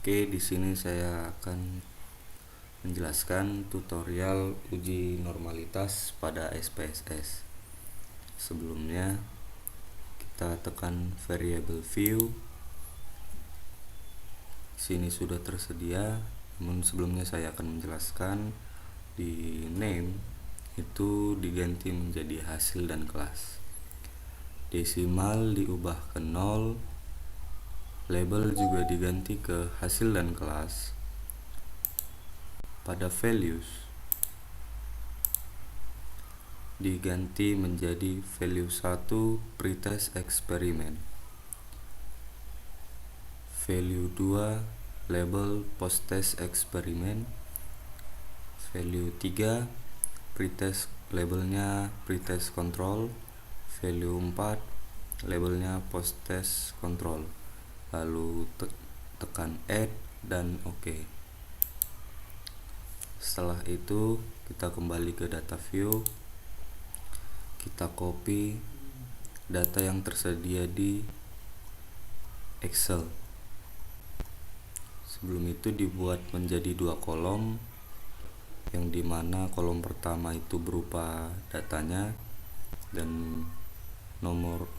Oke, di sini saya akan menjelaskan tutorial uji normalitas pada SPSS. Sebelumnya, kita tekan variable view. Sini sudah tersedia, namun sebelumnya saya akan menjelaskan di name itu diganti menjadi hasil dan kelas. Desimal diubah ke 0, label juga diganti ke hasil dan kelas. Pada values diganti menjadi value 1 pretest eksperimen, value 2 label post test eksperimen, value 3 pretest labelnya pretest control, value 4 labelnya post test control. Lalu tekan add dan OK. Setelah itu kita kembali ke data view, kita copy data yang tersedia di Excel. Sebelum itu dibuat menjadi 2 kolom, yang dimana kolom pertama itu berupa datanya dan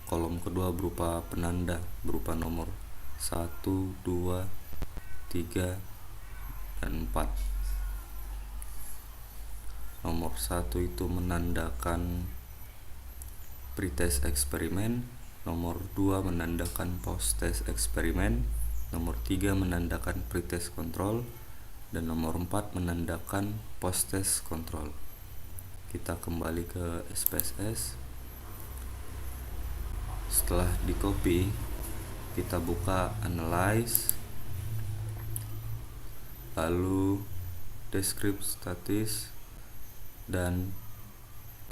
kolom kedua berupa penanda, berupa nomor 1, 2, 3, dan 4. Nomor 1 itu menandakan pretest eksperimen, nomor 2 menandakan post test eksperimen, nomor 3 menandakan pretest control, dan nomor 4 menandakan post test control. Kita kembali ke SPSS. Setelah di copy, kita buka analyze, lalu descript status dan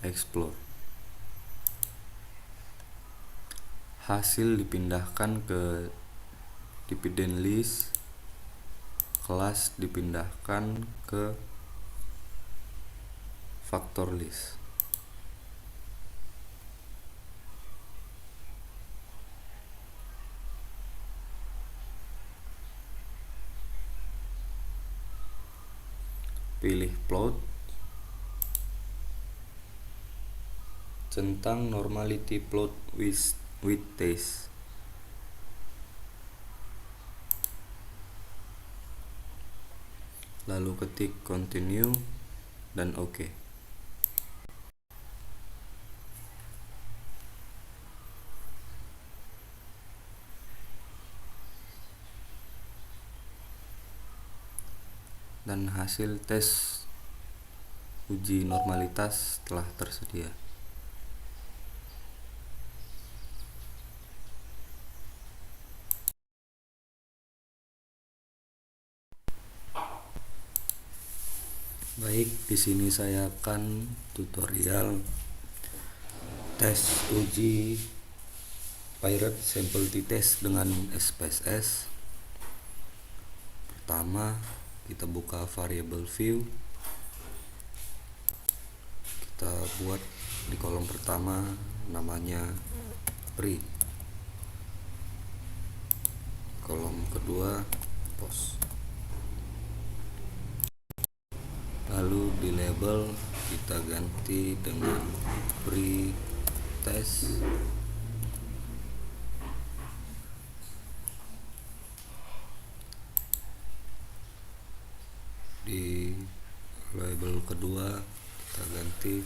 explore. Hasil dipindahkan ke dividend list, kelas dipindahkan ke factor list. Pilih plot, centang normality plot with test. Lalu ketik continue dan OK. Dan hasil tes uji normalitas telah tersedia. Baik, di sini saya akan tutorial tes uji Pirate Sample T-Test dengan SPSS. Pertama, kita buka variable view. Kita buat di kolom pertama namanya pre. Kolom kedua post. Lalu di label kita ganti dengan pre-test. Di label kedua kita ganti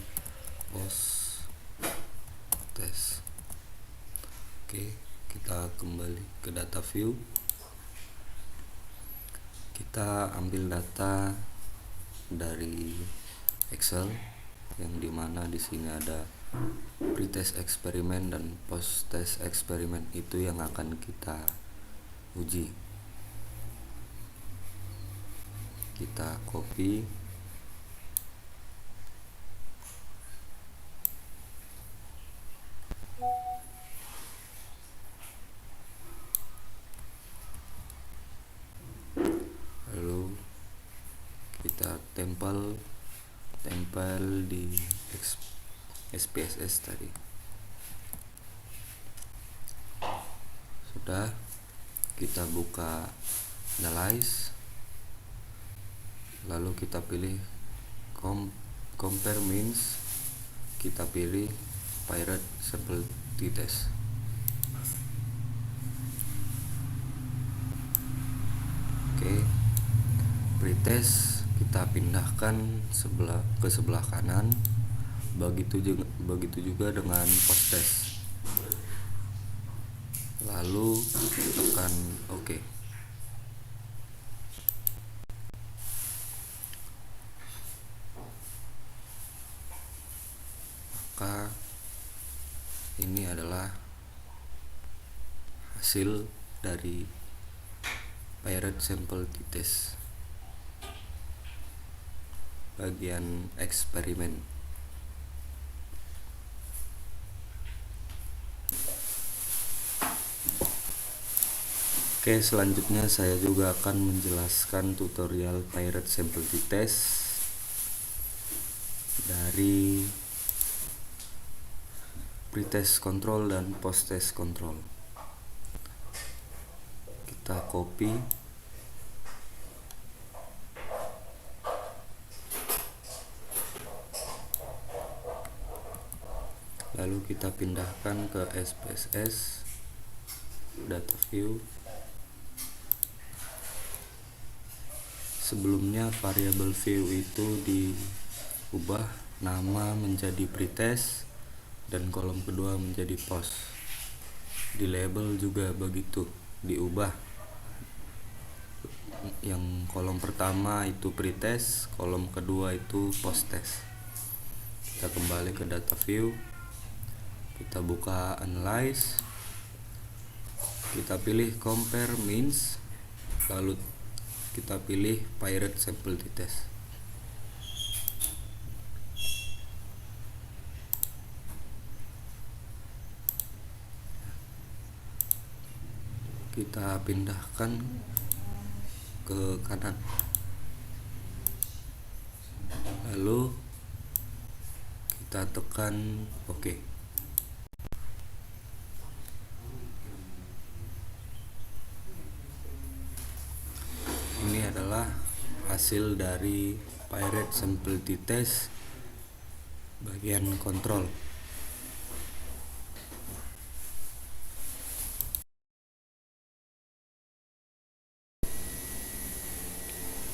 post test. Oke, kita kembali ke data view. Kita ambil data dari Excel, yang dimana di sini ada pretest eksperimen dan post test eksperimen, itu yang akan kita uji. Kita copy, lalu kita tempel di SPSS tadi. Sudah, kita buka analyze, lalu kita pilih compare means, kita pilih pirate sample t-test. Oke, pretest kita pindahkan ke sebelah kanan. Begitu juga dengan post-test. Lalu tekan OK. Maka ini adalah hasil dari pirate sample t-test bagian eksperimen. Oke, selanjutnya saya juga akan menjelaskan tutorial pirate sample t-test dari pretest control dan post-test control. Kita copy, lalu kita pindahkan ke SPSS data view. Sebelumnya variabel view itu diubah nama menjadi pretest dan kolom kedua menjadi post. Di label juga begitu, diubah. Yang kolom pertama itu pretest, kolom kedua itu post test. Kita kembali ke data view, kita buka analyze, kita pilih compare means, lalu kita pilih pirate sample t-test. Kita pindahkan ke kanan, lalu kita tekan OK. Ini adalah hasil dari pirate sample t-test bagian kontrol.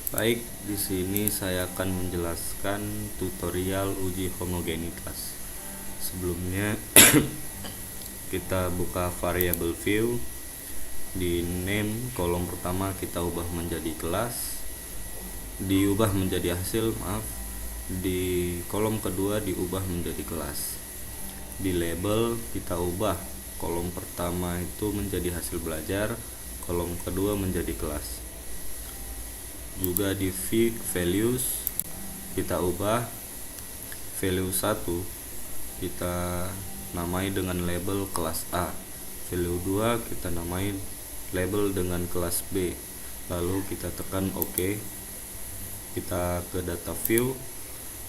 Baik, di sini saya akan menjelaskan tutorial uji homogenitas. Sebelumnya kita buka variable view. Di name kolom pertama kita ubah menjadi kelas, diubah menjadi hasil, maaf. Di kolom kedua diubah menjadi kelas. Di label kita ubah kolom pertama itu menjadi hasil belajar, kolom kedua menjadi kelas. Juga di values kita ubah value 1 kita namai dengan label kelas A, value 2 kita namai label dengan kelas B, lalu kita tekan OK. Kita ke data view.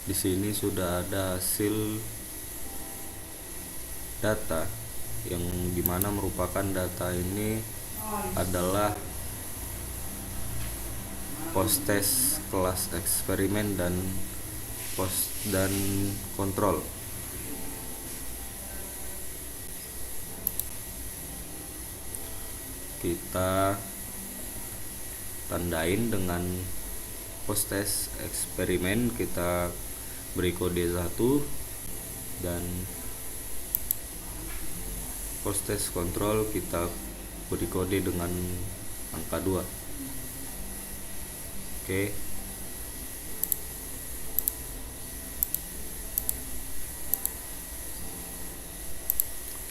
Di sini sudah ada hasil data yang dimana merupakan data ini adalah post test kelas eksperimen dan post dan kontrol. Kita tandain dengan post test eksperimen, kita beri kode 1 dan post test kontrol kita beri kode dengan angka 2. Oke.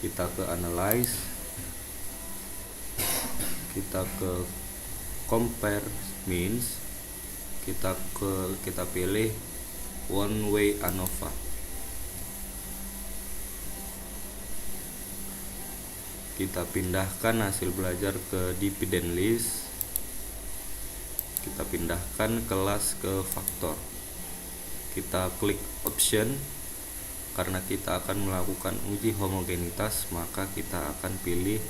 Kita ke analyze, kita ke compare means, kita pilih one way ANOVA. Kita pindahkan hasil belajar ke dependent list, kita pindahkan kelas ke faktor. Kita klik option. Karena kita akan melakukan uji homogenitas, maka kita akan pilih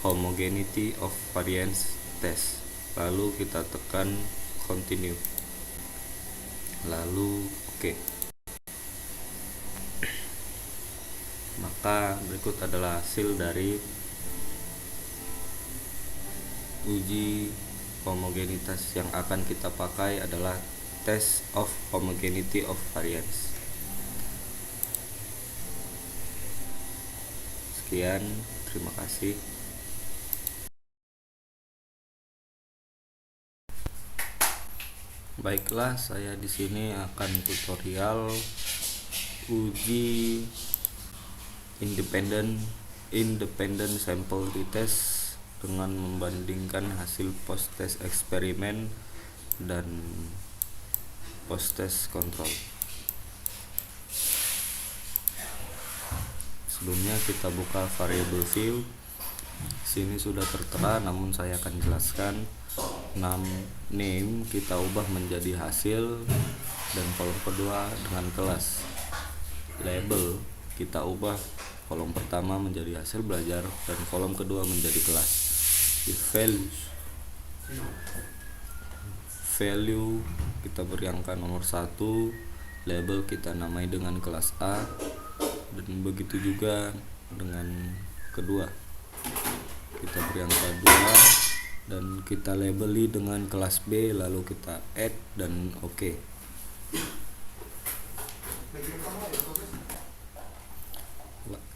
homogeneity of variance test. lalu kita tekan continue, lalu oke. Maka berikut adalah hasil dari uji homogenitas. Yang akan kita pakai adalah test of homogeneity of variance. Sekian, terima kasih. Baiklah, saya di sini akan tutorial uji independent sample retest dengan membandingkan hasil post test eksperimen dan post test kontrol. Sebelumnya kita buka variable view. Sini sudah tertera, namun saya akan jelaskan. Name kita ubah menjadi hasil dan kolom kedua dengan kelas. Label kita ubah kolom pertama menjadi hasil belajar dan kolom kedua menjadi kelas. Di value kita beri angka nomor 1, label kita namai dengan kelas A, dan begitu juga dengan kedua kita beri angka 2 dan kita labeli dengan kelas B, lalu kita add dan oke.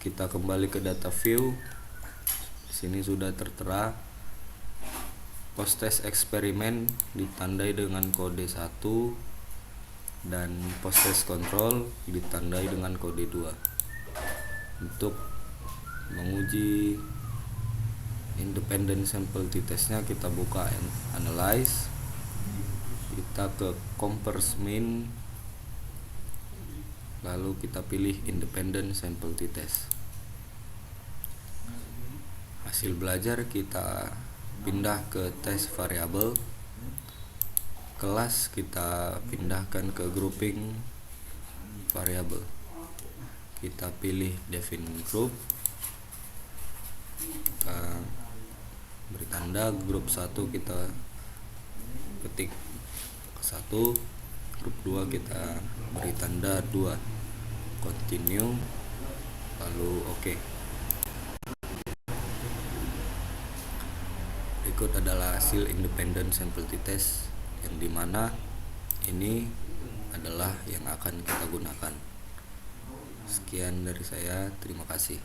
Kita kembali ke data view. Di sini sudah tertera post test eksperimen ditandai dengan kode 1 dan post test control ditandai dengan kode 2. Untuk menguji independent sample t-testnya, kita buka analyze, kita ke compares mean, lalu kita pilih independent sample t-test. Hasil belajar kita pindah ke test variable, kelas kita pindahkan ke grouping variable, kita pilih define group, kita beri tanda grup 1, kita ketik 1, grup 2 kita beri tanda 2, continue, lalu oke. Berikut adalah hasil independent sample t-test yang dimana ini adalah yang akan kita gunakan. Sekian dari saya, terima kasih.